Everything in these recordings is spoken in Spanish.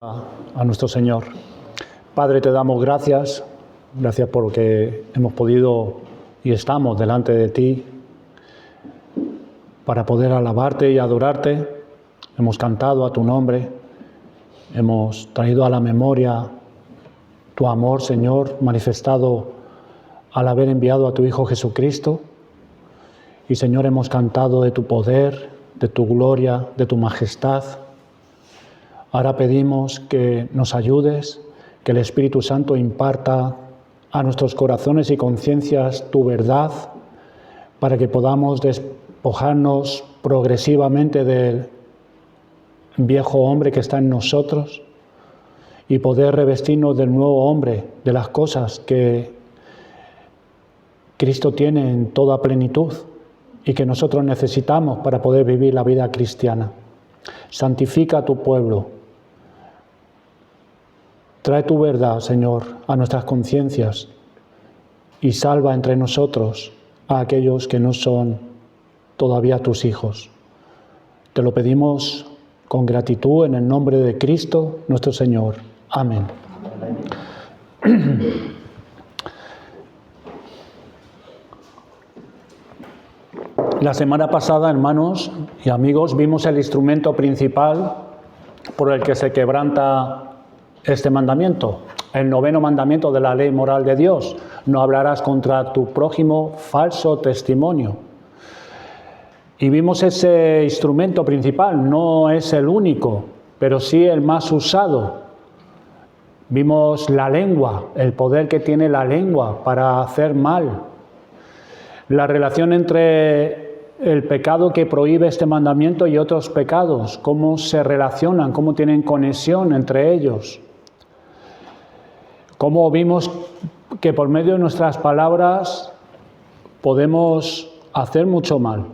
a nuestro Señor. Padre, te damos gracias porque hemos podido y estamos delante de ti para poder alabarte y adorarte. Hemos cantado a tu nombre, hemos traído a la memoria tu amor, Señor, manifestado al haber enviado a tu Hijo Jesucristo. Y, Señor, hemos cantado de tu poder, de tu gloria, de tu majestad. Ahora pedimos que nos ayudes, que el Espíritu Santo imparta a nuestros corazones y conciencias tu verdad, para que podamos despojarnos progresivamente del viejo hombre que está en nosotros y poder revestirnos del nuevo hombre, de las cosas que Cristo tiene en toda plenitud y que nosotros necesitamos para poder vivir la vida cristiana. Santifica a tu pueblo. Trae tu verdad, Señor, a nuestras conciencias y salva entre nosotros a aquellos que no son todavía tus hijos. Te lo pedimos con gratitud en el nombre de Cristo, nuestro Señor. Amén. La semana pasada, hermanos y amigos, vimos el instrumento principal por el que se quebranta este mandamiento, el 9º mandamiento de la ley moral de Dios: no hablarás contra tu prójimo falso testimonio. Y vimos ese instrumento principal, no es el único, pero sí el más usado. Vimos la lengua, el poder que tiene la lengua para hacer mal. La relación entre el pecado que prohíbe este mandamiento y otros pecados, cómo se relacionan, cómo tienen conexión entre ellos. Cómo vimos que por medio de nuestras palabras podemos hacer mucho mal.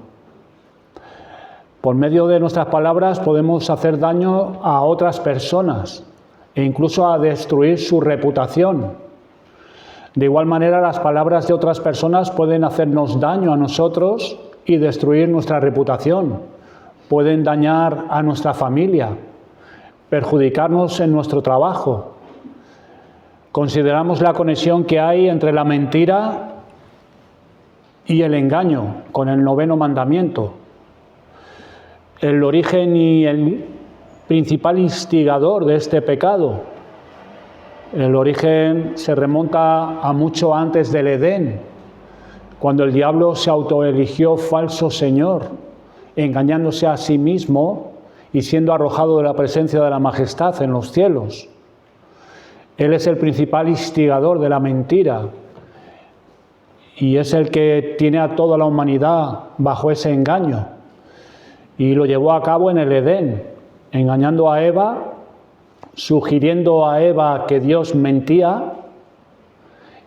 Por medio de nuestras palabras podemos hacer daño a otras personas e incluso a destruir su reputación. De igual manera, las palabras de otras personas pueden hacernos daño a nosotros y destruir nuestra reputación. Pueden dañar a nuestra familia, perjudicarnos en nuestro trabajo. Consideramos la conexión que hay entre la mentira y el engaño con el 9º mandamiento. El origen y el principal instigador de este pecado. El origen se remonta a mucho antes del Edén, cuando el diablo se autoeligió falso señor, engañándose a sí mismo y siendo arrojado de la presencia de la majestad en los cielos. Él es el principal instigador de la mentira y es el que tiene a toda la humanidad bajo ese engaño. Y lo llevó a cabo en el Edén, engañando a Eva, sugiriendo a Eva que Dios mentía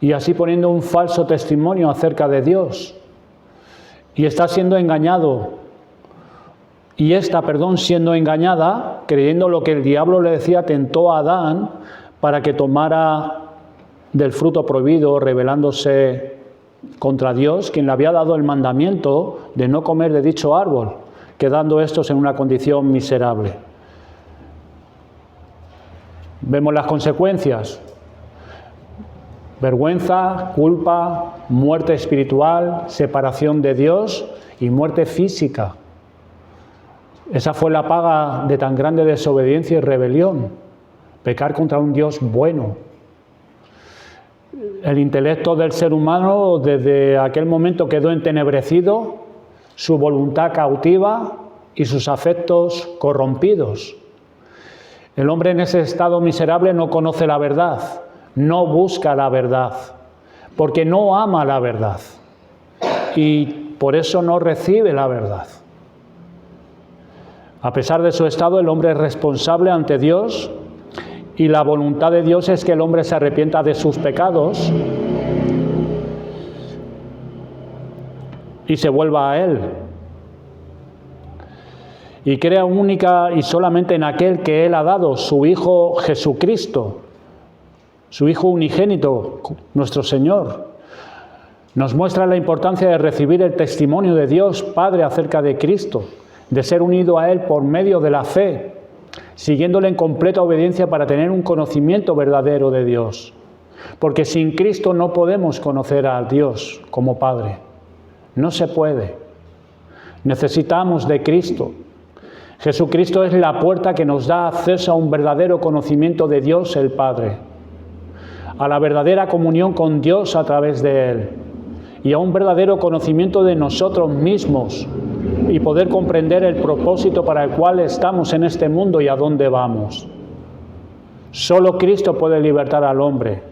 y así poniendo un falso testimonio acerca de Dios. Y está siendo engañado, siendo engañada, creyendo lo que el diablo le decía, tentó a Adán para que tomara del fruto prohibido, rebelándose contra Dios, quien le había dado el mandamiento de no comer de dicho árbol, quedando estos en una condición miserable. Vemos las consecuencias: vergüenza, culpa, muerte espiritual, separación de Dios y muerte física. Esa fue la paga de tan grande desobediencia y rebelión. Pecar contra un Dios bueno. El intelecto del ser humano desde aquel momento quedó entenebrecido, su voluntad cautiva y sus afectos corrompidos. El hombre en ese estado miserable no conoce la verdad, no busca la verdad, porque no ama la verdad y por eso no recibe la verdad. A pesar de su estado, el hombre es responsable ante Dios. Y la voluntad de Dios es que el hombre se arrepienta de sus pecados y se vuelva a Él. Y crea única y solamente en aquel que Él ha dado, su Hijo Jesucristo, su Hijo unigénito, nuestro Señor. Nos muestra la importancia de recibir el testimonio de Dios Padre acerca de Cristo, de ser unido a Él por medio de la fe. siguiéndole en completa obediencia para tener un conocimiento verdadero de Dios. Porque sin Cristo no podemos conocer a Dios como Padre. No se puede. Necesitamos de Cristo. Jesucristo es la puerta que nos da acceso a un verdadero conocimiento de Dios el Padre, a la verdadera comunión con Dios a través de Él y a un verdadero conocimiento de nosotros mismos y poder comprender el propósito para el cual estamos en este mundo y a dónde vamos. Solo Cristo puede libertar al hombre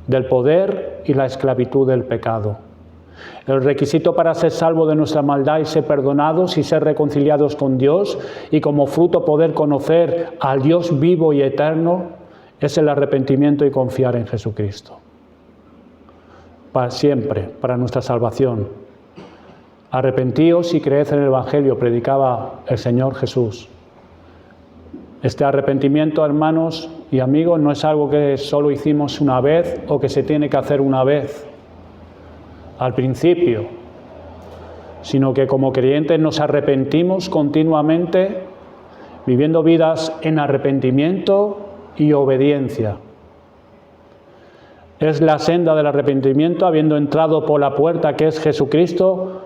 del poder y la esclavitud del pecado. El requisito para ser salvo de nuestra maldad y ser perdonados y ser reconciliados con Dios y como fruto poder conocer al Dios vivo y eterno es el arrepentimiento y confiar en Jesucristo. Para siempre, para nuestra salvación. Arrepentíos y creed en el Evangelio, predicaba el Señor Jesús. Este arrepentimiento, hermanos y amigos, no es algo que solo hicimos una vez o que se tiene que hacer una vez al principio, sino que como creyentes nos arrepentimos continuamente, viviendo vidas en arrepentimiento y obediencia. Es la senda del arrepentimiento, habiendo entrado por la puerta que es Jesucristo,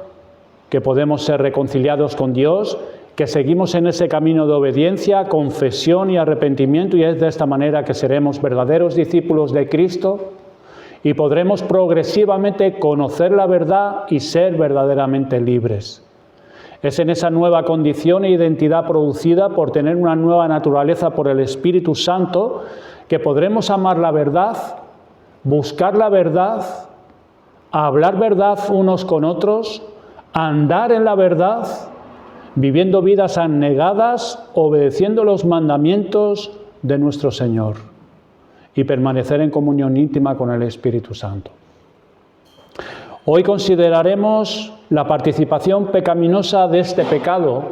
que podemos ser reconciliados con Dios, que seguimos en ese camino de obediencia, confesión y arrepentimiento, y es de esta manera que seremos verdaderos discípulos de Cristo y podremos progresivamente conocer la verdad y ser verdaderamente libres. Es en esa nueva condición e identidad producida por tener una nueva naturaleza por el Espíritu Santo que podremos amar la verdad, buscar la verdad, hablar verdad unos con otros, andar en la verdad, viviendo vidas abnegadas, obedeciendo los mandamientos de nuestro Señor y permanecer en comunión íntima con el Espíritu Santo. Hoy consideraremos la participación pecaminosa de este pecado,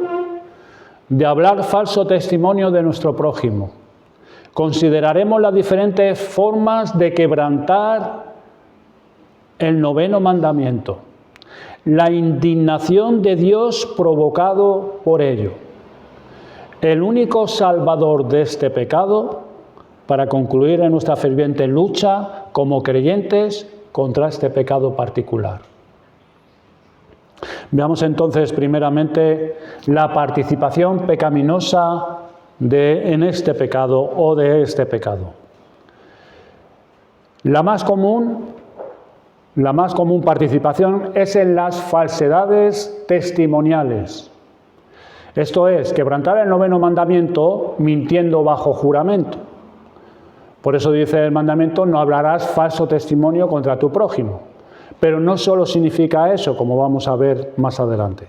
de hablar falso testimonio de nuestro prójimo. Consideraremos las diferentes formas de quebrantar el 9º mandamiento, la indignación de Dios provocado por ello, el único salvador de este pecado, para concluir en nuestra ferviente lucha como creyentes contra este pecado particular. Veamos entonces primeramente la participación pecaminosa en este pecado o de este pecado. La más común participación es en las falsedades testimoniales. Esto es, quebrantar el 9º mandamiento mintiendo bajo juramento. Por eso dice el mandamiento, no hablarás falso testimonio contra tu prójimo. Pero no solo significa eso, como vamos a ver más adelante.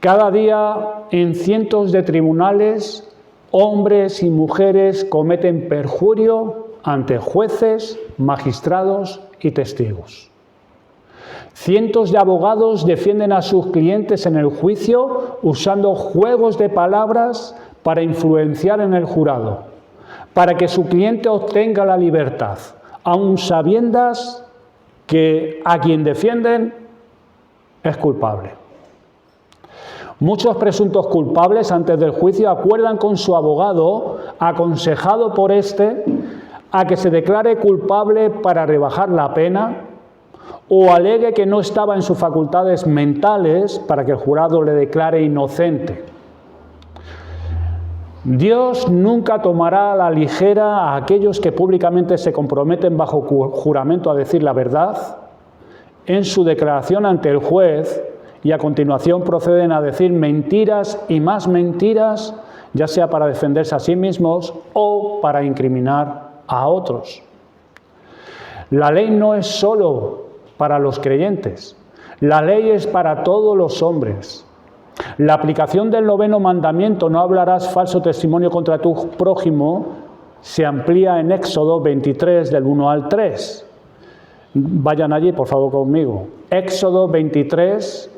Cada día en cientos de tribunales, hombres y mujeres cometen perjurio ante jueces, magistrados y testigos. Cientos de abogados defienden a sus clientes en el juicio usando juegos de palabras para influenciar en el jurado, para que su cliente obtenga la libertad, aun sabiendas que a quien defienden es culpable. Muchos presuntos culpables antes del juicio acuerdan con su abogado, aconsejado por éste, a que se declare culpable para rebajar la pena o alegue que no estaba en sus facultades mentales para que el jurado le declare inocente. Dios nunca tomará a la ligera a aquellos que públicamente se comprometen bajo juramento a decir la verdad en su declaración ante el juez y a continuación proceden a decir mentiras y más mentiras, ya sea para defenderse a sí mismos o para incriminar a otros. La ley no es solo para los creyentes, la ley es para todos los hombres. La aplicación del 9º mandamiento, no hablarás falso testimonio contra tu prójimo, se amplía en Éxodo 23, del 1 al 3. Vayan allí, por favor, conmigo. Éxodo 23,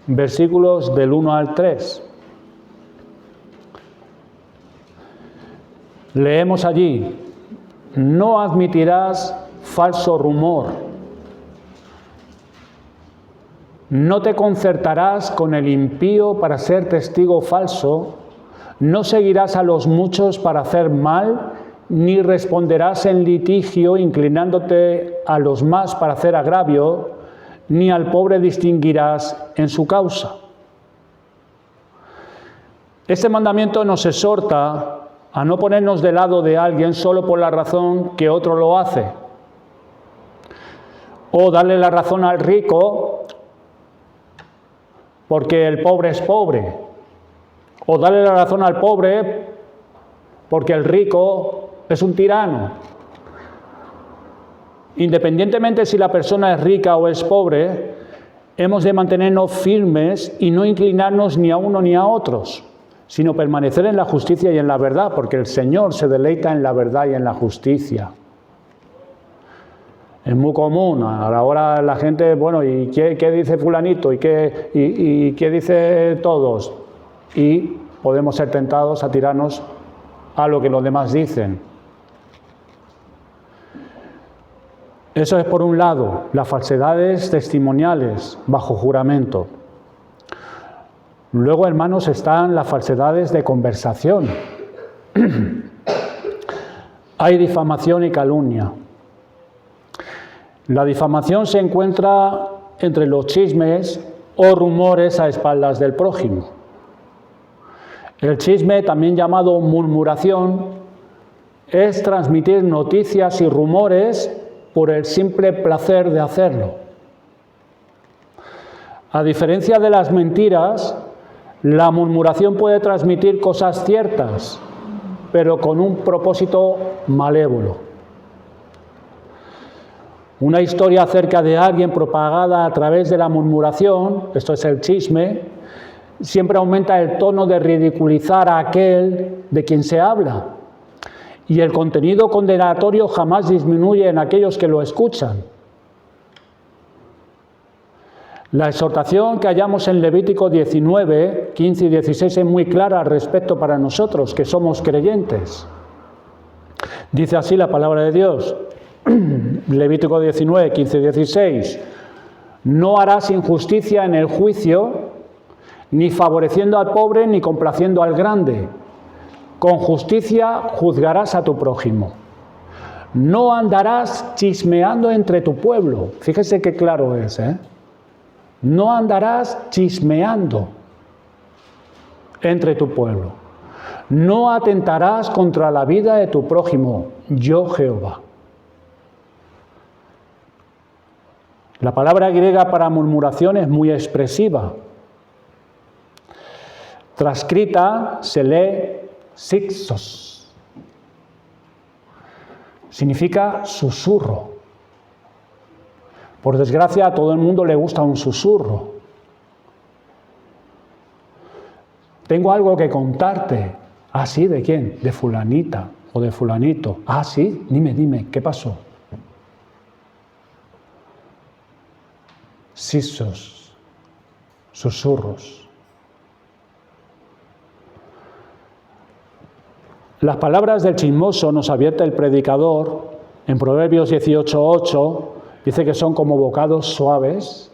versículos del 1 al 3. Leemos allí, no admitirás falso rumor. No te concertarás con el impío para ser testigo falso, No seguirás a los muchos para hacer mal, ni responderás en litigio inclinándote a los más para hacer agravio, ni al pobre distinguirás en su causa. Este mandamiento nos exhorta a no ponernos del lado de alguien solo por la razón que otro lo hace, o darle la razón al rico porque el pobre es pobre, o darle la razón al pobre porque el rico es un tirano. Independientemente si la persona es rica o es pobre, hemos de mantenernos firmes y no inclinarnos ni a uno ni a otros, sino permanecer en la justicia y en la verdad, porque el Señor se deleita en la verdad y en la justicia. Es muy común, ahora la gente, bueno, ¿y qué dice fulanito? ¿Y qué dice todos? Y podemos ser tentados a tirarnos a lo que los demás dicen. Eso es por un lado, las falsedades testimoniales bajo juramento. Luego, hermanos, están las falsedades de conversación. Hay difamación y calumnia. La difamación se encuentra entre los chismes o rumores a espaldas del prójimo. El chisme, también llamado murmuración, es transmitir noticias y rumores por el simple placer de hacerlo. A diferencia de las mentiras, la murmuración puede transmitir cosas ciertas, pero con un propósito malévolo. Una historia acerca de alguien propagada a través de la murmuración, esto es el chisme, siempre aumenta el tono de ridiculizar a aquel de quien se habla. Y el contenido condenatorio jamás disminuye en aquellos que lo escuchan. La exhortación que hallamos en Levítico 19, 15 y 16 es muy clara al respecto para nosotros, que somos creyentes. Dice así la palabra de Dios, Levítico 19, 15 y 16. No harás injusticia en el juicio, ni favoreciendo al pobre, ni complaciendo al grande. Con justicia juzgarás a tu prójimo. No andarás chismeando entre tu pueblo. Fíjese qué claro es, ¿eh? No andarás chismeando entre tu pueblo. No atentarás contra la vida de tu prójimo, yo Jehová. La palabra griega para murmuración es muy expresiva. Transcrita se lee sixos. Significa susurro. Por desgracia, a todo el mundo le gusta un susurro. Tengo algo que contarte. ¿Ah, sí? ¿De quién? De fulanita o de fulanito. Ah, sí, dime, ¿qué pasó? Sisos, susurros. Las palabras del chismoso nos advierte el predicador en Proverbios 18:8, dice que son como bocados suaves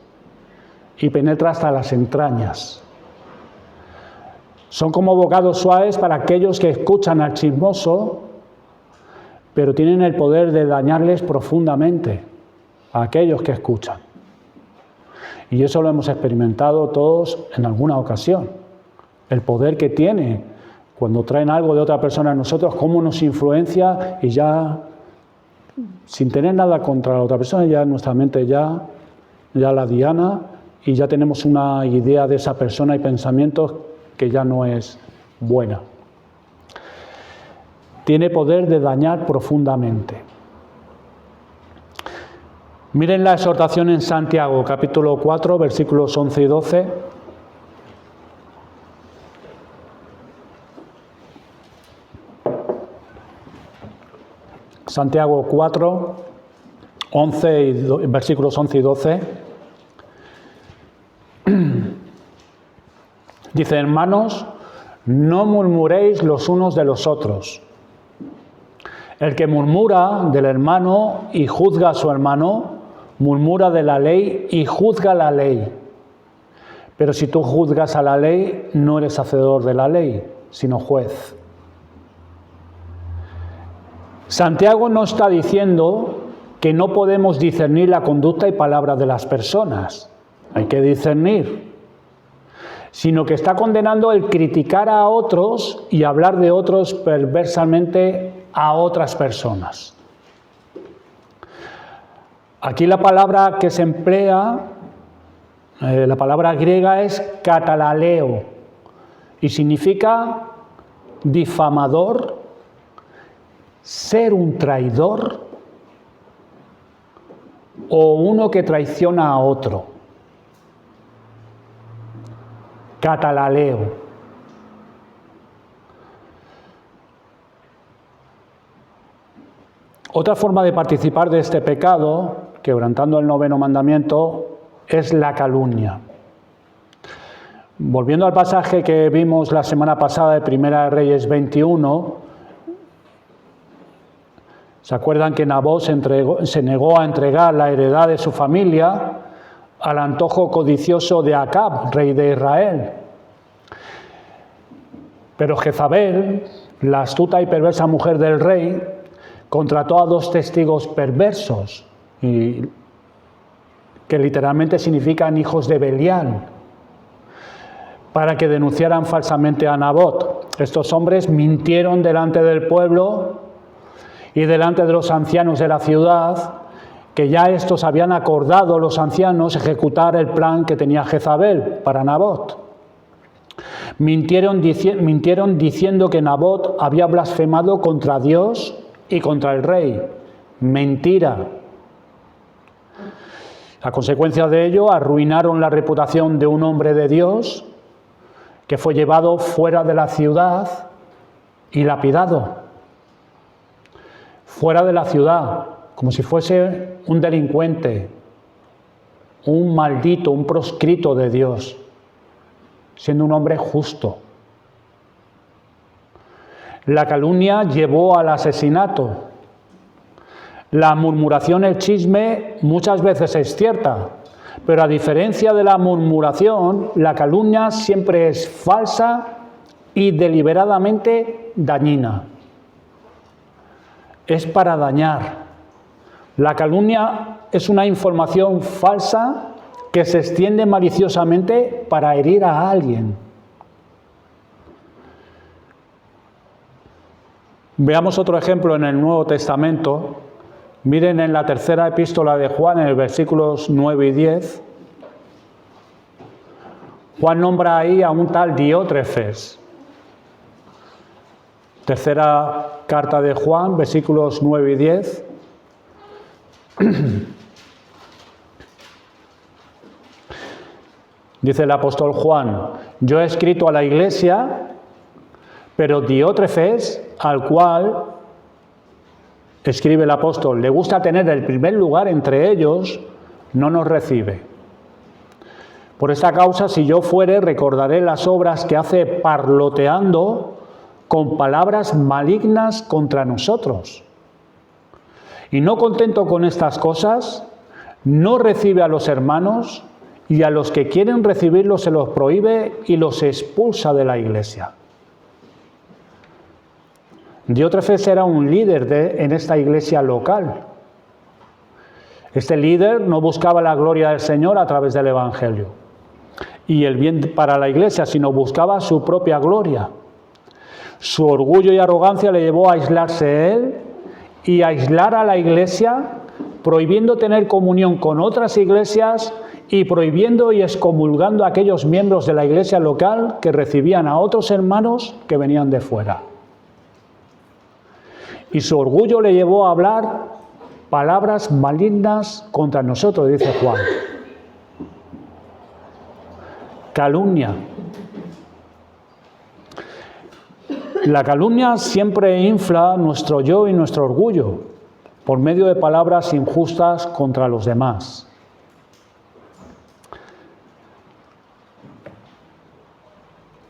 y penetra hasta las entrañas. Son como bocados suaves para aquellos que escuchan al chismoso, pero tienen el poder de dañarles profundamente a aquellos que escuchan. Y eso lo hemos experimentado todos en alguna ocasión. El poder que tiene cuando traen algo de otra persona a nosotros, cómo nos influencia y ya, sin tener nada contra la otra persona, ya nuestra mente ya la diana y ya tenemos una idea de esa persona y pensamientos que ya no es buena. Tiene poder de dañar profundamente. Miren la exhortación en Santiago, capítulo 4, versículos 11 y 12. Santiago 4, versículos 11 y 12. Dice, hermanos, no murmuréis los unos de los otros. El que murmura del hermano y juzga a su hermano, murmura de la ley y juzga la ley. Pero si tú juzgas a la ley, no eres hacedor de la ley, sino juez. Santiago no está diciendo que no podemos discernir la conducta y palabras de las personas. Hay que discernir. Sino que está condenando el criticar a otros y hablar de otros perversamente a otras personas. Aquí la palabra que se emplea, la palabra griega es katalaleo y significa difamador, ser un traidor o uno que traiciona a otro. Katalaleo. Otra forma de participar de este pecado, quebrantando el 9º mandamiento, es la calumnia. Volviendo al pasaje que vimos la semana pasada de 1 Reyes 21, ¿se acuerdan que Nabot se negó a entregar la heredad de su familia al antojo codicioso de Acab, rey de Israel? Pero Jezabel, la astuta y perversa mujer del rey, contrató a 2 testigos perversos, que literalmente significan hijos de Belial, para que denunciaran falsamente a Nabot. Estos hombres mintieron delante del pueblo y delante de los ancianos de la ciudad, que ya estos habían acordado, los ancianos, ejecutar el plan que tenía Jezabel para Nabot. Mintieron diciendo que Nabot había blasfemado contra Dios y contra el rey. Mentira. A consecuencia de ello, arruinaron la reputación de un hombre de Dios que fue llevado fuera de la ciudad y lapidado. Fuera de la ciudad, como si fuese un delincuente, un maldito, un proscrito de Dios, siendo un hombre justo. La calumnia llevó al asesinato. La murmuración, el chisme, muchas veces es cierta, pero a diferencia de la murmuración, la calumnia siempre es falsa y deliberadamente dañina. Es para dañar. La calumnia es una información falsa que se extiende maliciosamente para herir a alguien. Veamos otro ejemplo en el Nuevo Testamento. Miren en la 3ª epístola de Juan, en los versículos 9 y 10. Juan nombra ahí a un tal Diótrefes. 3ª carta de Juan, versículos 9 y 10. Dice el apóstol Juan: yo he escrito a la iglesia, pero Diótrefes, al cual escribe el apóstol, le gusta tener el primer lugar entre ellos, no nos recibe. Por esta causa, si yo fuere, recordaré las obras que hace parloteando con palabras malignas contra nosotros. Y no contento con estas cosas, no recibe a los hermanos, y a los que quieren recibirlos se los prohíbe y los expulsa de la iglesia. Diótrefes era un líder en esta iglesia local. Este líder no buscaba la gloria del Señor a través del Evangelio y el bien para la iglesia, sino buscaba su propia gloria. Su orgullo y arrogancia le llevó a aislarse él y a aislar a la iglesia, prohibiendo tener comunión con otras iglesias y prohibiendo y excomulgando a aquellos miembros de la iglesia local que recibían a otros hermanos que venían de fuera. Y su orgullo le llevó a hablar palabras malignas contra nosotros, dice Juan. Calumnia. La calumnia siempre infla nuestro yo y nuestro orgullo por medio de palabras injustas contra los demás.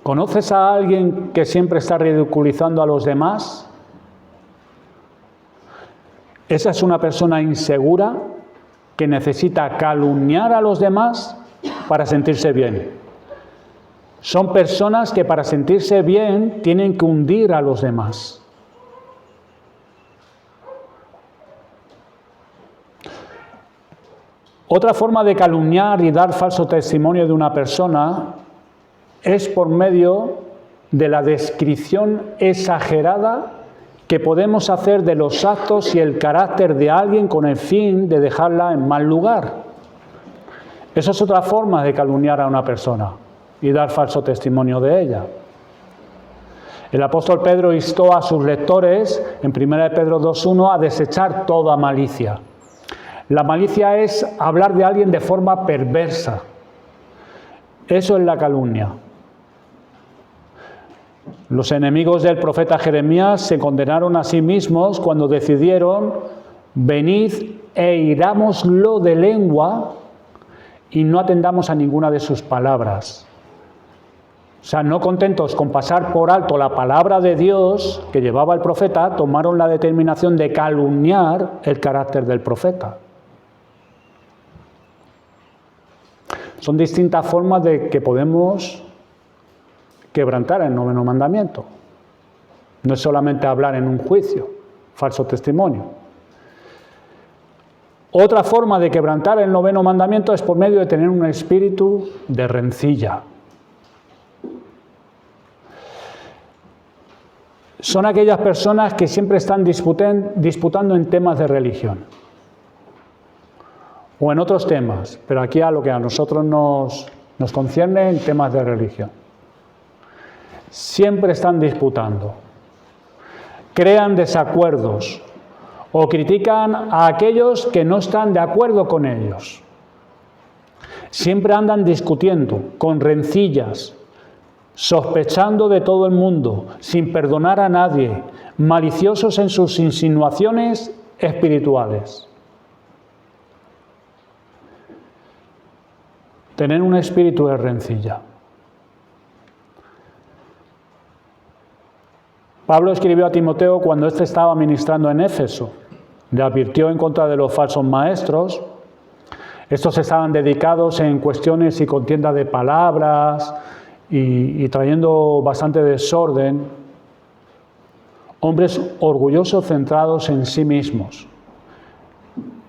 ¿Conoces a alguien que siempre está ridiculizando a los demás? Esa es una persona insegura que necesita calumniar a los demás para sentirse bien. Son personas que para sentirse bien tienen que hundir a los demás. Otra forma de calumniar y dar falso testimonio de una persona es por medio de la descripción exagerada que podemos hacer de los actos y el carácter de alguien con el fin de dejarla en mal lugar. Esa es otra forma de calumniar a una persona y dar falso testimonio de ella. El apóstol Pedro instó a sus lectores, en 1 Pedro 2:1, a desechar toda malicia. La malicia es hablar de alguien de forma perversa. Eso es la calumnia. Los enemigos del profeta Jeremías se condenaron a sí mismos cuando decidieron: venid e hirámoslo de lengua y no atendamos a ninguna de sus palabras. O sea, no contentos con pasar por alto la palabra de Dios que llevaba el profeta, tomaron la determinación de calumniar el carácter del profeta. Son distintas formas de que podemos quebrantar el noveno mandamiento. No es solamente hablar en un juicio, falso testimonio. Otra forma de quebrantar el noveno mandamiento es por medio de tener un espíritu de rencilla. Son aquellas personas que siempre están disputando en temas de religión o en otros temas, pero aquí a lo que a nosotros nos concierne, en temas de religión. Siempre están disputando, crean desacuerdos o critican a aquellos que no están de acuerdo con ellos. Siempre andan discutiendo, con rencillas, sospechando de todo el mundo, sin perdonar a nadie, maliciosos en sus insinuaciones espirituales. Tener un espíritu de rencilla. Pablo escribió a Timoteo cuando éste estaba ministrando en Éfeso. Le advirtió en contra de los falsos maestros. Estos estaban dedicados en cuestiones y contiendas de palabras y trayendo bastante desorden. Hombres orgullosos, centrados en sí mismos,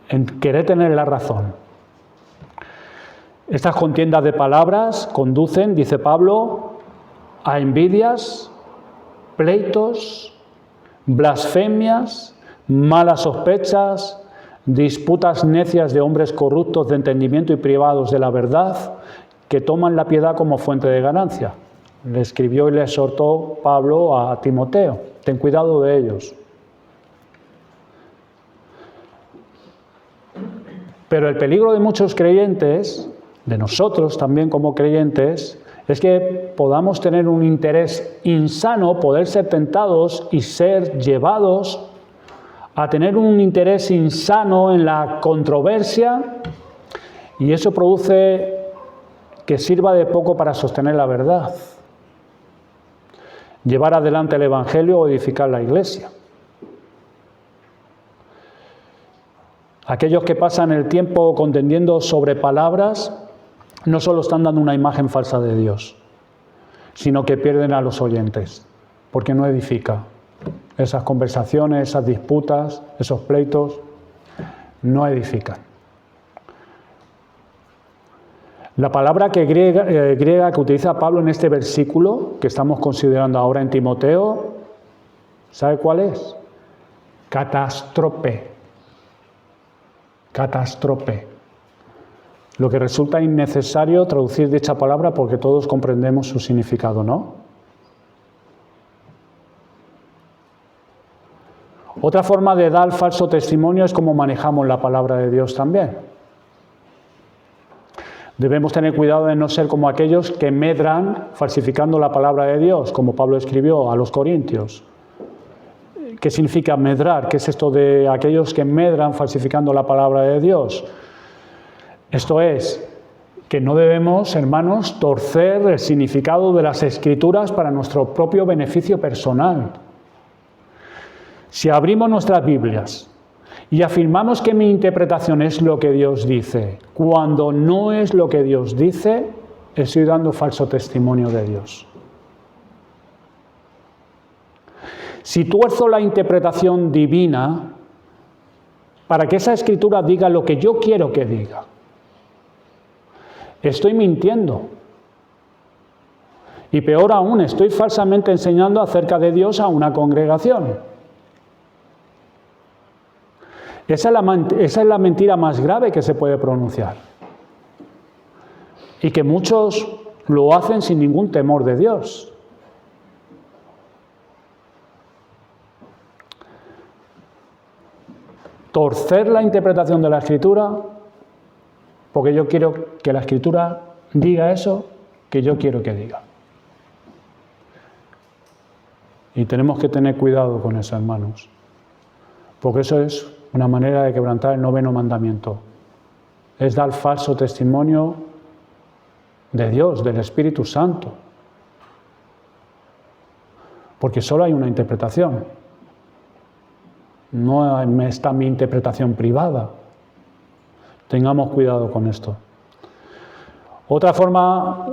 en querer tener la razón. Estas contiendas de palabras conducen, dice Pablo, a envidias, pleitos, blasfemias, malas sospechas, disputas necias de hombres corruptos de entendimiento y privados de la verdad, que toman la piedad como fuente de ganancia. Le escribió y le exhortó Pablo a Timoteo: ten cuidado de ellos. Pero el peligro de muchos creyentes, de nosotros también como creyentes, es que podamos tener un interés insano, poder ser tentados y ser llevados a tener un interés insano en la controversia, y eso produce que sirva de poco para sostener la verdad, llevar adelante el Evangelio o edificar la Iglesia. Aquellos que pasan el tiempo contendiendo sobre palabras no solo están dando una imagen falsa de Dios, sino que pierden a los oyentes, porque no edifica. Esas conversaciones, esas disputas, esos pleitos, no edifican. La palabra griega que utiliza Pablo en este versículo que estamos considerando ahora en Timoteo, ¿sabe cuál es? Catástrope. Catástrope. Lo que resulta innecesario traducir dicha palabra porque todos comprendemos su significado, ¿no? Otra forma de dar falso testimonio es cómo manejamos la palabra de Dios también. Debemos tener cuidado de no ser como aquellos que medran falsificando la palabra de Dios, como Pablo escribió a los Corintios. ¿Qué significa medrar? ¿Qué es esto de aquellos que medran falsificando la palabra de Dios? Esto es, que no debemos, hermanos, torcer el significado de las Escrituras para nuestro propio beneficio personal. Si abrimos nuestras Biblias y afirmamos que mi interpretación es lo que Dios dice, cuando no es lo que Dios dice, estoy dando falso testimonio de Dios. Si tuerzo la interpretación divina para que esa escritura diga lo que yo quiero que diga, estoy mintiendo. Y peor aún, estoy falsamente enseñando acerca de Dios a una congregación. Esa es la mentira más grave que se puede pronunciar. Y que muchos lo hacen sin ningún temor de Dios. Torcer la interpretación de la Escritura, porque yo quiero que la Escritura diga eso que yo quiero que diga. Y tenemos que tener cuidado con eso, hermanos, porque eso es una manera de quebrantar el 9º mandamiento. Es dar falso testimonio de Dios, del Espíritu Santo. Porque solo hay una interpretación. No está mi interpretación privada. Tengamos cuidado con esto. Otra forma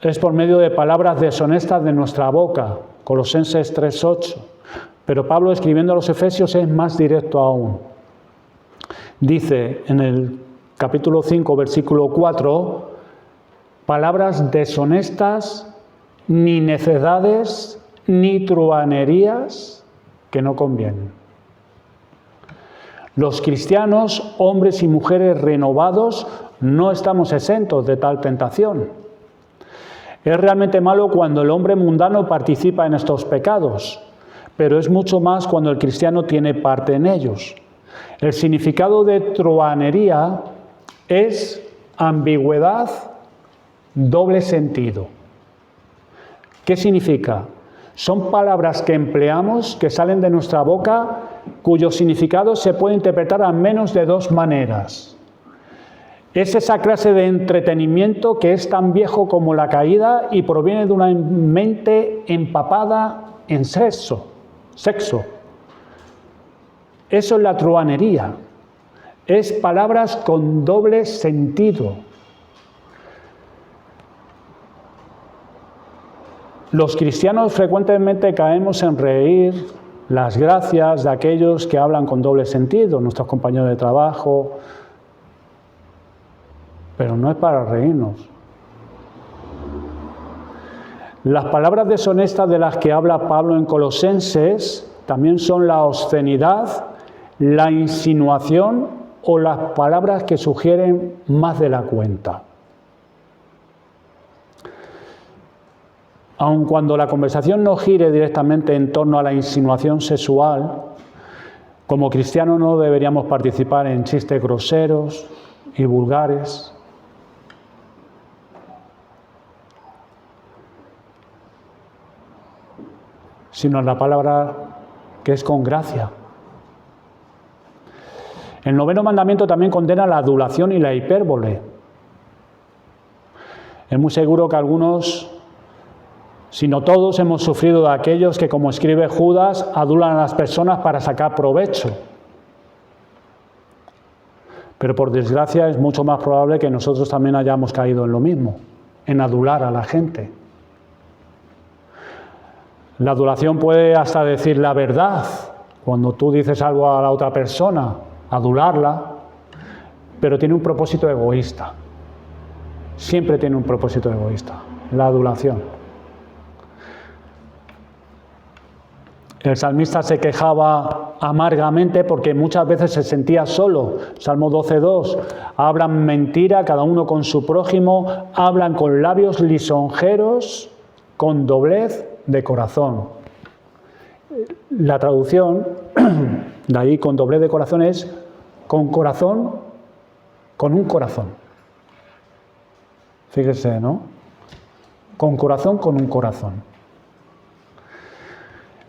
es por medio de palabras deshonestas de nuestra boca. Colosenses 3:8. Pero Pablo, escribiendo a los Efesios, es más directo aún. Dice en el capítulo 5, versículo 4, palabras deshonestas, ni necedades, ni truhanerías que no convienen. Los cristianos, hombres y mujeres renovados, no estamos exentos de tal tentación. Es realmente malo cuando el hombre mundano participa en estos pecados, pero es mucho más cuando el cristiano tiene parte en ellos. El significado de truhanería es ambigüedad, doble sentido. ¿Qué significa? Son palabras que empleamos, que salen de nuestra boca, cuyo significado se puede interpretar al menos de dos maneras. Es esa clase de entretenimiento que es tan viejo como la caída y proviene de una mente empapada en sexo. Eso es la truhanería. Es palabras con doble sentido. Los cristianos frecuentemente caemos en reír las gracias de aquellos que hablan con doble sentido, nuestros compañeros de trabajo, pero no es para reírnos. Las palabras deshonestas de las que habla Pablo en Colosenses también son la obscenidad, la insinuación o las palabras que sugieren más de la cuenta. Aun cuando la conversación no gire directamente en torno a la insinuación sexual, como cristianos no deberíamos participar en chistes groseros y vulgares. Sino en la palabra que es con gracia. El 9º mandamiento también condena la adulación y la hipérbole. Es muy seguro que algunos, si no todos, hemos sufrido de aquellos que, como escribe Judas, adulan a las personas para sacar provecho. Pero por desgracia es mucho más probable que nosotros también hayamos caído en lo mismo, en adular a la gente. La adulación puede hasta decir la verdad, cuando tú dices algo a la otra persona, adularla, pero tiene un propósito egoísta. Siempre tiene un propósito egoísta, la adulación. El salmista se quejaba amargamente porque muchas veces se sentía solo. Salmo 12:2, hablan mentira, cada uno con su prójimo, hablan con labios lisonjeros, con doblez de corazón. La traducción de ahí con doblez de corazón es con corazón, con un corazón. Fíjese, ¿no? Con corazón, con un corazón.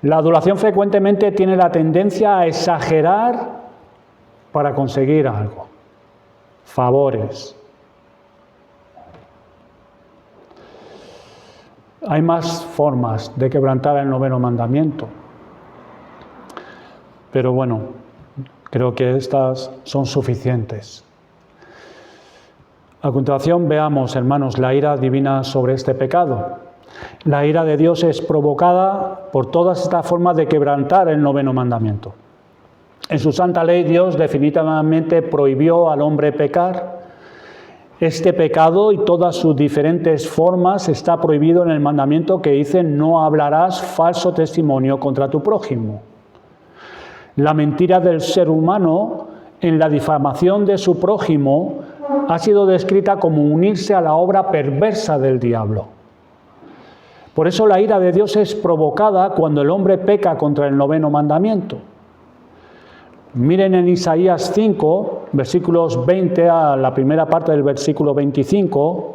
La adulación frecuentemente tiene la tendencia a exagerar para conseguir algo, favores. Hay más formas de quebrantar el 9º mandamiento, pero bueno, creo que estas son suficientes. A continuación veamos, hermanos, la ira divina sobre este pecado. La ira de Dios es provocada por todas estas formas de quebrantar el noveno mandamiento. En su santa ley, Dios definitivamente prohibió al hombre pecar. Este pecado y todas sus diferentes formas está prohibido en el mandamiento que dice: no hablarás falso testimonio contra tu prójimo. La mentira del ser humano en la difamación de su prójimo ha sido descrita como unirse a la obra perversa del diablo. Por eso la ira de Dios es provocada cuando el hombre peca contra el noveno mandamiento. Miren en Isaías 5, versículos 20 a la primera parte del versículo 25.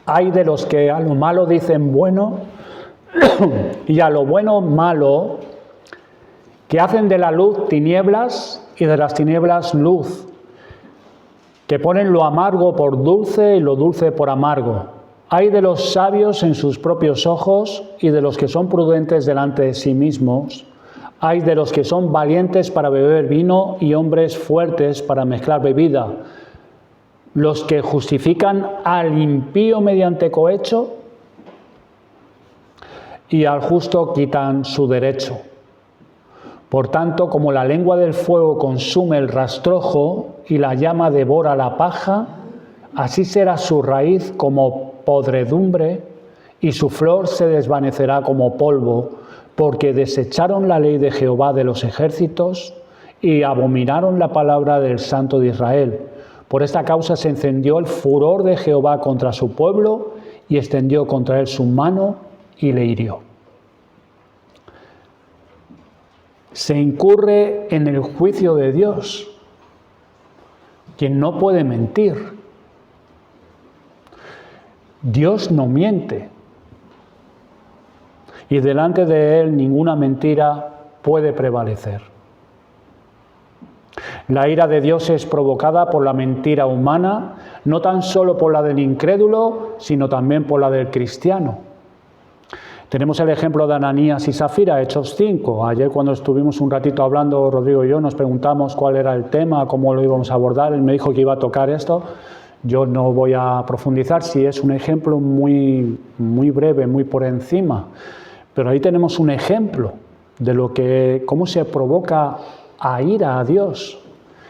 Hay de los que a lo malo dicen bueno y a lo bueno malo, que hacen de la luz tinieblas y de las tinieblas luz, que ponen lo amargo por dulce y lo dulce por amargo. Hay de los sabios en sus propios ojos y de los que son prudentes delante de sí mismos. Hay de los que son valientes para beber vino y hombres fuertes para mezclar bebida. Los que justifican al impío mediante cohecho y al justo quitan su derecho. Por tanto, como la lengua del fuego consume el rastrojo y la llama devora la paja, así será su raíz como podredumbre y su flor se desvanecerá como polvo, porque desecharon la ley de Jehová de los ejércitos y abominaron la palabra del Santo de Israel. Por esta causa se encendió el furor de Jehová contra su pueblo y extendió contra él su mano y le hirió. Se incurre en el juicio de Dios, quien no puede mentir. Dios no miente y delante de él ninguna mentira puede prevalecer. La ira de Dios es provocada por la mentira humana, no tan solo por la del incrédulo, sino también por la del cristiano. Tenemos el ejemplo de Ananías y Zafira, Hechos 5. Ayer cuando estuvimos un ratito hablando, Rodrigo y yo, nos preguntamos cuál era el tema, cómo lo íbamos a abordar. Él me dijo que iba a tocar esto. Yo no voy a profundizar, si es un ejemplo muy breve, muy por encima. Pero ahí tenemos un ejemplo de cómo se provoca a ira a Dios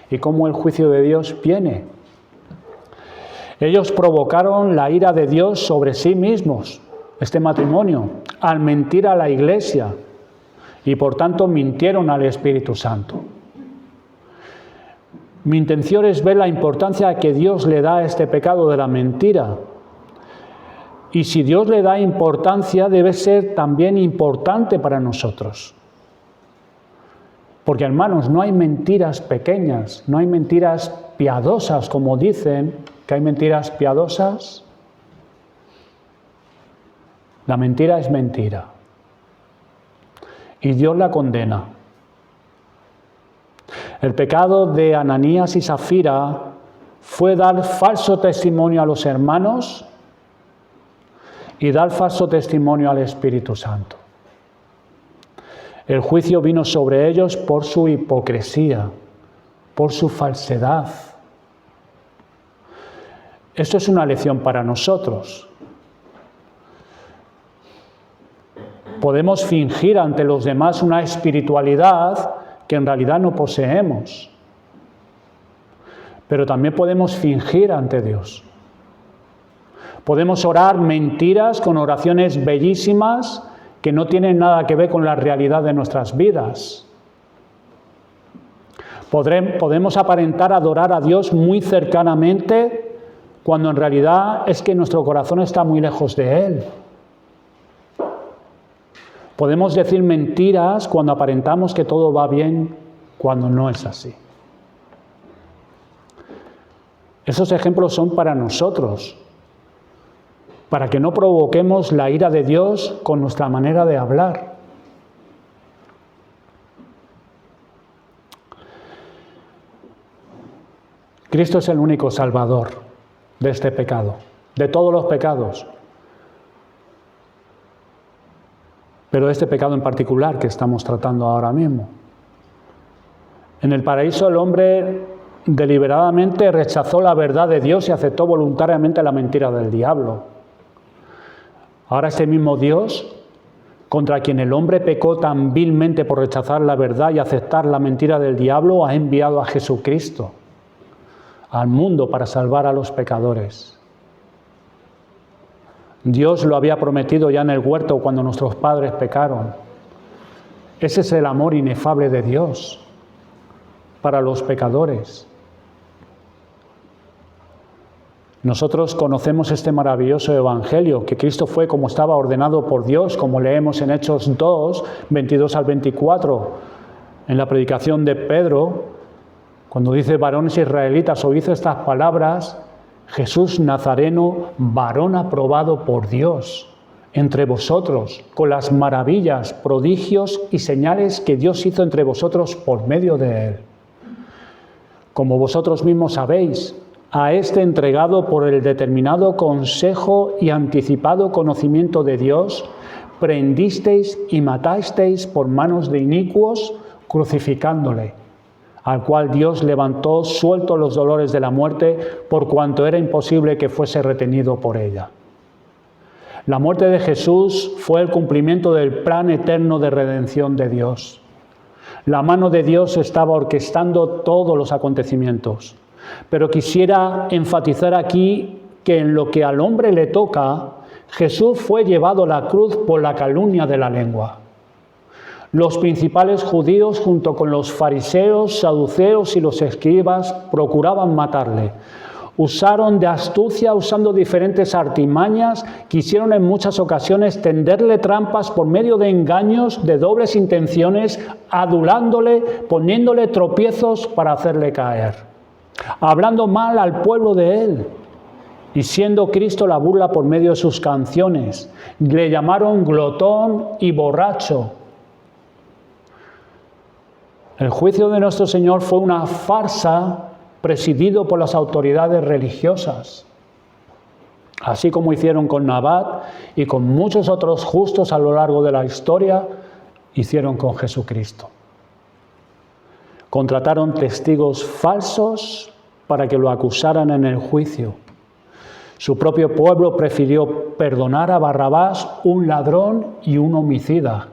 y cómo el juicio de Dios viene. Ellos provocaron la ira de Dios sobre sí mismos, este matrimonio, al mentir a la Iglesia y por tanto mintieron al Espíritu Santo. Mi intención es ver la importancia que Dios le da a este pecado de la mentira. Y si Dios le da importancia, debe ser también importante para nosotros. Porque, hermanos, no hay mentiras pequeñas, no hay mentiras piadosas, como dicen que hay mentiras piadosas. La mentira es mentira. Y Dios la condena. El pecado de Ananías y Zafira fue dar falso testimonio a los hermanos y dar falso testimonio al Espíritu Santo. El juicio vino sobre ellos por su hipocresía, por su falsedad. Esto es una lección para nosotros. Podemos fingir ante los demás una espiritualidad que en realidad no poseemos. Pero también podemos fingir ante Dios. Podemos orar mentiras con oraciones bellísimas que no tienen nada que ver con la realidad de nuestras vidas. Podemos aparentar adorar a Dios muy cercanamente cuando en realidad es que nuestro corazón está muy lejos de Él. Podemos decir mentiras cuando aparentamos que todo va bien, cuando no es así. Esos ejemplos son para nosotros, para que no provoquemos la ira de Dios con nuestra manera de hablar. Cristo es el único salvador de este pecado, de todos los pecados. pero este pecado en particular que estamos tratando ahora mismo. En el paraíso el hombre deliberadamente rechazó la verdad de Dios y aceptó voluntariamente la mentira del diablo. Ahora ese mismo Dios, contra quien el hombre pecó tan vilmente por rechazar la verdad y aceptar la mentira del diablo, ha enviado a Jesucristo al mundo para salvar a los pecadores. Dios lo había prometido ya en el huerto cuando nuestros padres pecaron. Ese es el amor inefable de Dios para los pecadores. Nosotros conocemos este maravilloso evangelio, que Cristo fue como estaba ordenado por Dios, como leemos en Hechos 2, 22 al 24, en la predicación de Pedro, cuando dice: varones israelitas, oíd estas palabras, Jesús Nazareno, varón aprobado por Dios entre vosotros, con las maravillas, prodigios y señales que Dios hizo entre vosotros por medio de él. Como vosotros mismos sabéis, a este entregado por el determinado consejo y anticipado conocimiento de Dios, prendisteis y matasteis por manos de inicuos, crucificándole, al cual Dios levantó suelto los dolores de la muerte, por cuanto era imposible que fuese retenido por ella. La muerte de Jesús fue el cumplimiento del plan eterno de redención de Dios. La mano de Dios estaba orquestando todos los acontecimientos. Pero quisiera enfatizar aquí que en lo que al hombre le toca, Jesús fue llevado a la cruz por la calumnia de la lengua. Los principales judíos, junto con los fariseos, saduceos y los escribas, procuraban matarle. Usaron de astucia, usando diferentes artimañas, quisieron en muchas ocasiones tenderle trampas por medio de engaños, de dobles intenciones, adulándole, poniéndole tropiezos para hacerle caer, hablando mal al pueblo de él, y siendo Cristo la burla por medio de sus canciones. Le llamaron glotón y borracho. El juicio de nuestro Señor fue una farsa presidido por las autoridades religiosas, así como hicieron con Nabat y con muchos otros justos a lo largo de la historia, hicieron con Jesucristo. Contrataron testigos falsos para que lo acusaran en el juicio. Su propio pueblo prefirió perdonar a Barrabás, un ladrón y un homicida.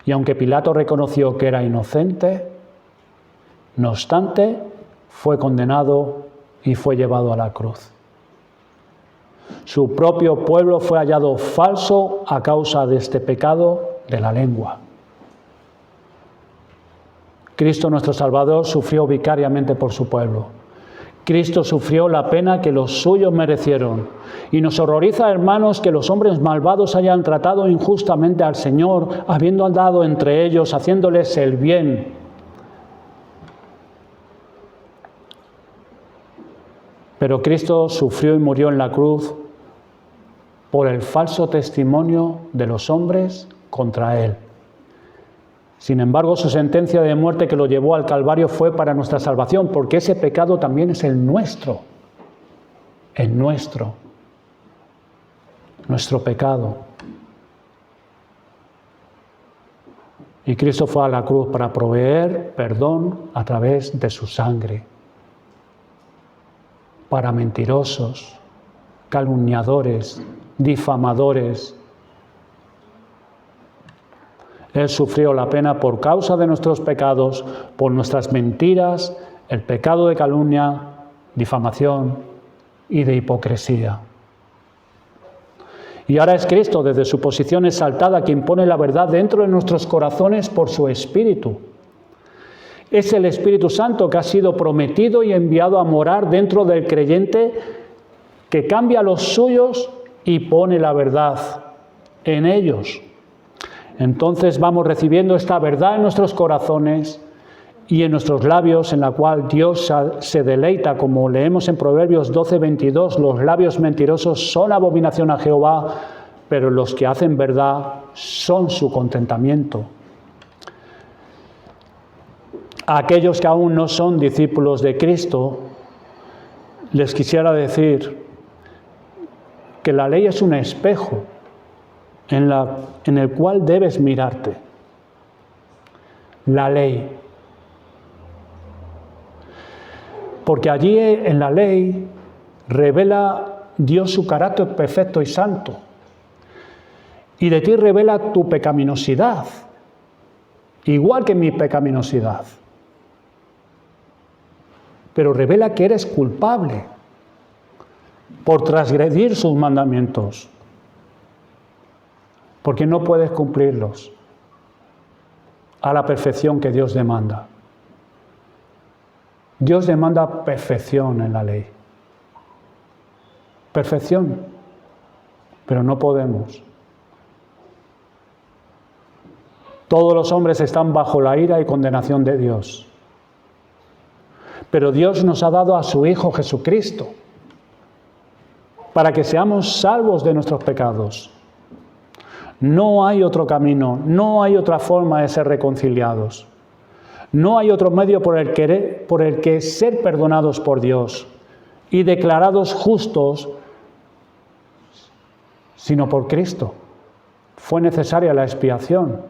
Y aunque Pilato reconoció que era inocente, no obstante, fue condenado y fue llevado a la cruz. Su propio pueblo fue hallado falso a causa de este pecado de la lengua. Cristo nuestro Salvador sufrió vicariamente por su pueblo. Cristo sufrió la pena que los suyos merecieron. Y nos horroriza, hermanos, que los hombres malvados hayan tratado injustamente al Señor, habiendo andado entre ellos, haciéndoles el bien. Pero Cristo sufrió y murió en la cruz por el falso testimonio de los hombres contra Él. Sin embargo, su sentencia de muerte que lo llevó al Calvario fue para nuestra salvación, porque ese pecado también es el nuestro pecado. Y Cristo fue a la cruz para proveer perdón a través de su sangre para mentirosos, calumniadores, difamadores. Él sufrió la pena por causa de nuestros pecados, por nuestras mentiras, el pecado de calumnia, difamación y de hipocresía. Y ahora es Cristo, desde su posición exaltada, quien pone la verdad dentro de nuestros corazones por su Espíritu. Es el Espíritu Santo que ha sido prometido y enviado a morar dentro del creyente, que cambia los suyos y pone la verdad en ellos. Entonces vamos recibiendo esta verdad en nuestros corazones y en nuestros labios, en la cual Dios se deleita, como leemos en Proverbios 12:22, los labios mentirosos son abominación a Jehová, pero los que hacen verdad son su contentamiento. A aquellos que aún no son discípulos de Cristo, les quisiera decir que la ley es un espejo en el cual debes mirarte. La ley. Porque allí en la ley revela Dios su carácter perfecto y santo. Y de ti revela tu pecaminosidad, igual que mi pecaminosidad. Pero revela que eres culpable por transgredir sus mandamientos, porque no puedes cumplirlos a la perfección que Dios demanda. Dios demanda perfección en la ley. Perfección, pero no podemos. Todos los hombres están bajo la ira y condenación de Dios. Pero Dios nos ha dado a su Hijo Jesucristo para que seamos salvos de nuestros pecados. No hay otro camino, no hay otra forma de ser reconciliados. No hay otro medio por el que ser perdonados por Dios y declarados justos, sino por Cristo. Fue necesaria la expiación,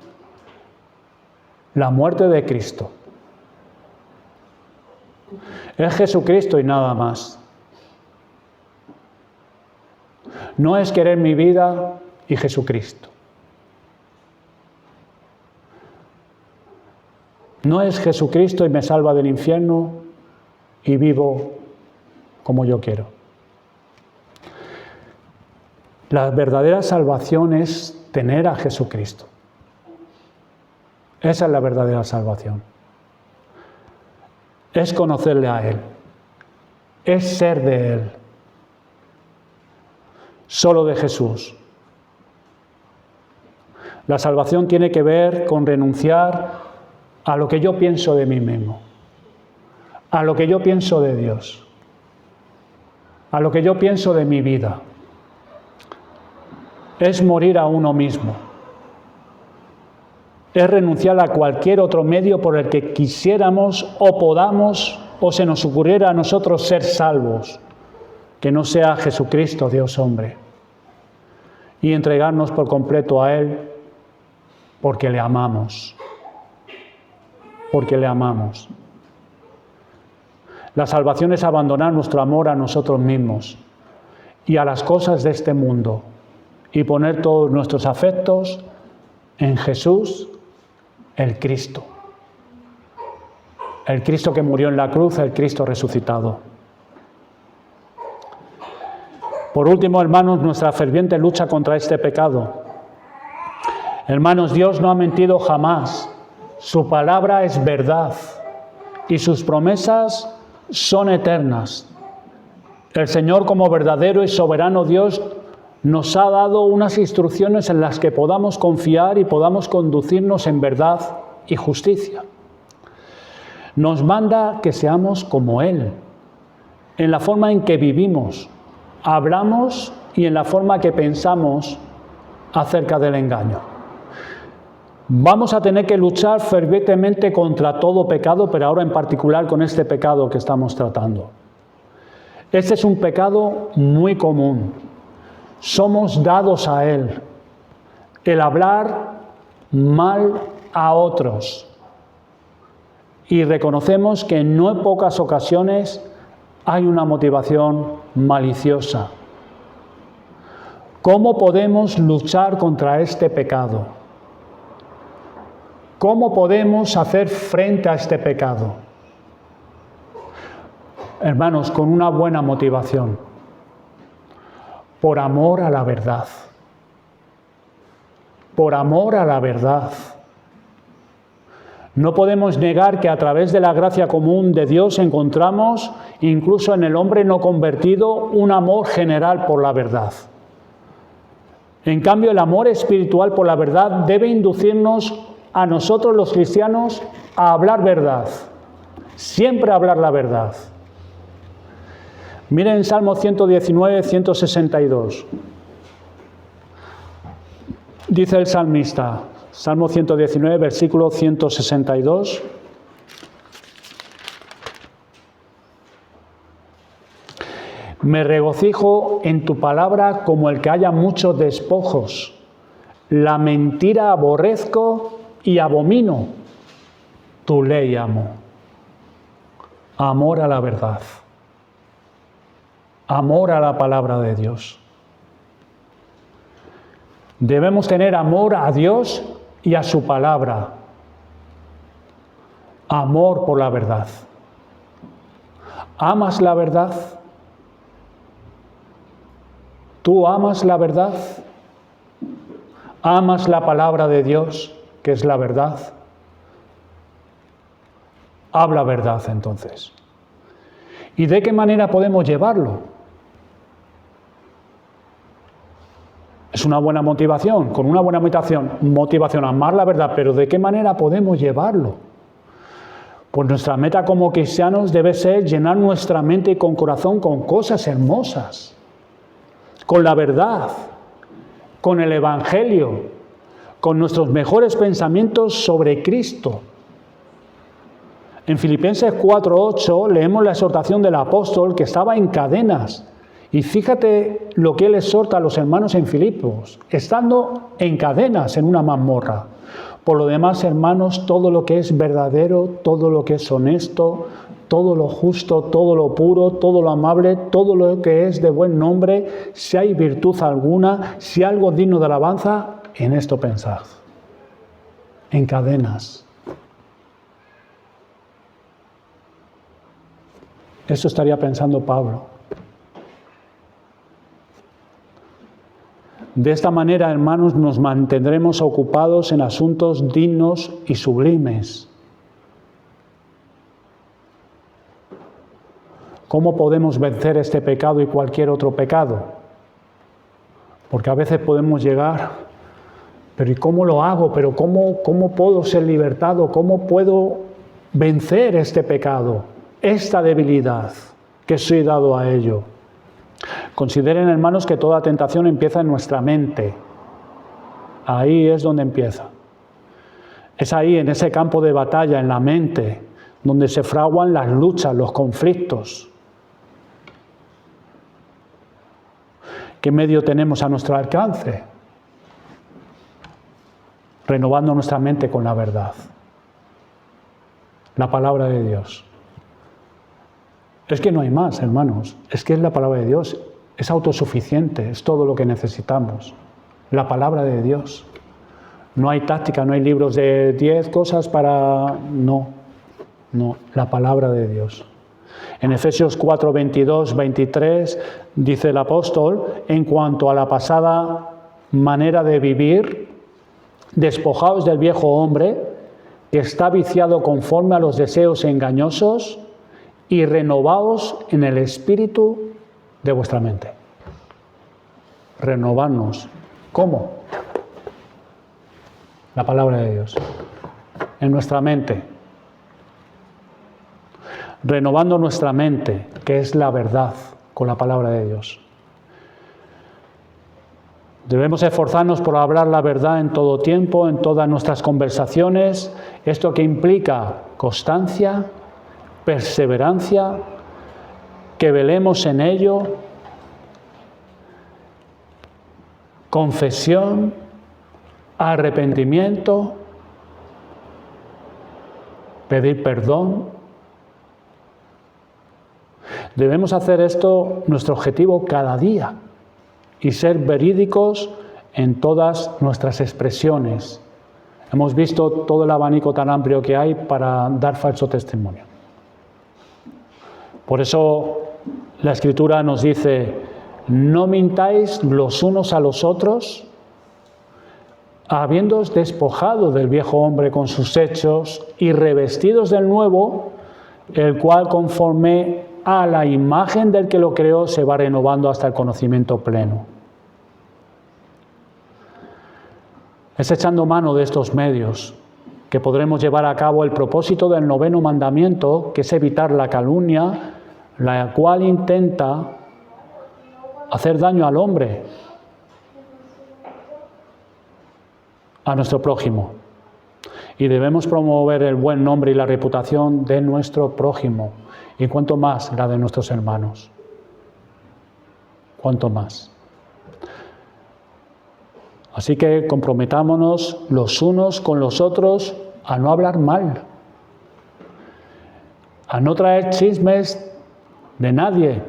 la muerte de Cristo. Es Jesucristo y nada más. No es querer mi vida y Jesucristo. No es Jesucristo y me salva del infierno y vivo como yo quiero. La verdadera salvación es tener a Jesucristo. Esa es la verdadera salvación. Es conocerle a Él. Es ser de Él. Solo de Jesús. La salvación tiene que ver con renunciar a lo que yo pienso de mí mismo, a lo que yo pienso de Dios, a lo que yo pienso de mi vida. Es morir a uno mismo. Es renunciar a cualquier otro medio por el que quisiéramos o podamos o se nos ocurriera a nosotros ser salvos, que no sea Jesucristo, Dios hombre, y entregarnos por completo a Él porque le amamos. Porque le amamos. La salvación es abandonar nuestro amor a nosotros mismos y a las cosas de este mundo y poner todos nuestros afectos en Jesús, el Cristo. El Cristo que murió en la cruz, el Cristo resucitado. Por último, hermanos, nuestra ferviente lucha contra este pecado. Hermanos, Dios no ha mentido jamás. Su palabra es verdad y sus promesas son eternas. El Señor, como verdadero y soberano Dios, nos ha dado unas instrucciones en las que podamos confiar y podamos conducirnos en verdad y justicia. Nos manda que seamos como Él, en la forma en que vivimos, hablamos y en la forma que pensamos acerca del engaño. Vamos a tener que luchar fervientemente contra todo pecado, pero ahora en particular con este pecado que estamos tratando. Este es un pecado muy común. Somos dados a él. El hablar mal a otros. Y reconocemos que en no pocas ocasiones hay una motivación maliciosa. ¿Cómo podemos luchar contra este pecado? ¿Cómo podemos hacer frente a este pecado? Hermanos, con una buena motivación. Por amor a la verdad. Por amor a la verdad. No podemos negar que a través de la gracia común de Dios encontramos, incluso en el hombre no convertido, un amor general por la verdad. En cambio, el amor espiritual por la verdad debe inducirnos a nosotros los cristianos a hablar verdad, siempre hablar la verdad. Miren Salmo 119, 162. Dice el salmista, Salmo 119, versículo 162. Me regocijo en tu palabra como el que haya muchos despojos. La mentira aborrezco y abomino. Tu ley amo. Amor a la verdad. Amor a la palabra de Dios. Debemos tener amor a Dios y a su palabra. Amor por la verdad. ¿Amas la verdad? ¿Tú amas la verdad? ¿Amas la palabra de Dios, que es la verdad? Habla verdad entonces. ¿Y de qué manera podemos llevarlo? Es una buena motivación, con una buena motivación, amar la verdad, pero ¿de qué manera podemos llevarlo? Pues nuestra meta como cristianos debe ser llenar nuestra mente y con corazón con cosas hermosas, con la verdad, con el Evangelio, con nuestros mejores pensamientos sobre Cristo. En Filipenses 4:8 leemos la exhortación del apóstol que estaba en cadenas. Y fíjate lo que él exhorta a los hermanos en Filipos, estando en cadenas en una mazmorra. Por lo demás, hermanos, todo lo que es verdadero, todo lo que es honesto, todo lo justo, todo lo puro, todo lo amable, todo lo que es de buen nombre, si hay virtud alguna, si algo digno de alabanza, en esto pensad. En cadenas. Eso estaría pensando Pablo. De esta manera, hermanos, nos mantendremos ocupados en asuntos dignos y sublimes. ¿Cómo podemos vencer este pecado y cualquier otro pecado? Porque a veces podemos llegar, pero ¿y cómo lo hago? ¿Pero cómo puedo ser libertado? ¿Cómo puedo vencer este pecado, esta debilidad que soy dado a ello? Consideren, hermanos, que toda tentación empieza en nuestra mente. Ahí es donde empieza. Es ahí, en ese campo de batalla, en la mente, donde se fraguan las luchas, los conflictos. ¿Qué medio tenemos a nuestro alcance? Renovando nuestra mente con la verdad. La palabra de Dios. Es que no hay más, hermanos. Es que es la palabra de Dios. Es autosuficiente, es todo lo que necesitamos. La palabra de Dios. No hay táctica, no hay libros de 10 cosas para... No, la palabra de Dios. En Efesios 4, 22, 23 dice el apóstol, en cuanto a la pasada manera de vivir, despojaos del viejo hombre que está viciado conforme a los deseos engañosos y renovaos en el espíritu de vuestra mente. Renovarnos. ¿Cómo? La palabra de Dios. En nuestra mente. Renovando nuestra mente, que es la verdad, con la palabra de Dios. Debemos esforzarnos por hablar la verdad en todo tiempo, en todas nuestras conversaciones. Esto que implica constancia, perseverancia, que velemos en ello, confesión, arrepentimiento, pedir perdón. Debemos hacer esto nuestro objetivo cada día y ser verídicos en todas nuestras expresiones. Hemos visto todo el abanico tan amplio que hay para dar falso testimonio. Por eso la Escritura nos dice, no mintáis los unos a los otros, habiéndoos despojado del viejo hombre con sus hechos y revestidos del nuevo, el cual conforme a la imagen del que lo creó se va renovando hasta el conocimiento pleno. Es echando mano de estos medios que podremos llevar a cabo el propósito del 9º mandamiento, que es evitar la calumnia, la cual intenta hacer daño al hombre, a nuestro prójimo. Y debemos promover el buen nombre y la reputación de nuestro prójimo, y cuanto más la de nuestros hermanos. Cuanto más. Así que comprometámonos los unos con los otros a no hablar mal, a no traer chismes de nadie,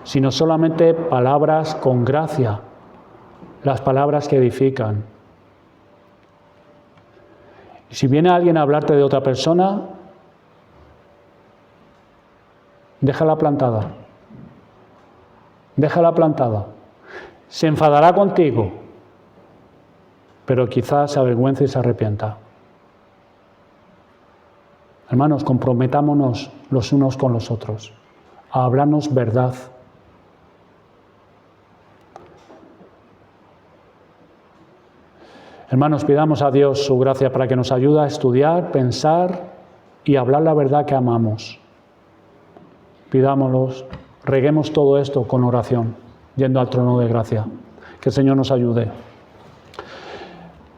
sino solamente palabras con gracia, las palabras que edifican. Y si viene alguien a hablarte de otra persona, déjala plantada. Déjala plantada. Se enfadará contigo, pero quizás se avergüence y se arrepienta. Hermanos, comprometámonos los unos con los otros a hablarnos verdad. Hermanos, pidamos a Dios su gracia para que nos ayude a estudiar, pensar y hablar la verdad que amamos. Pidámoslos, reguemos todo esto con oración, yendo al trono de gracia. Que el Señor nos ayude.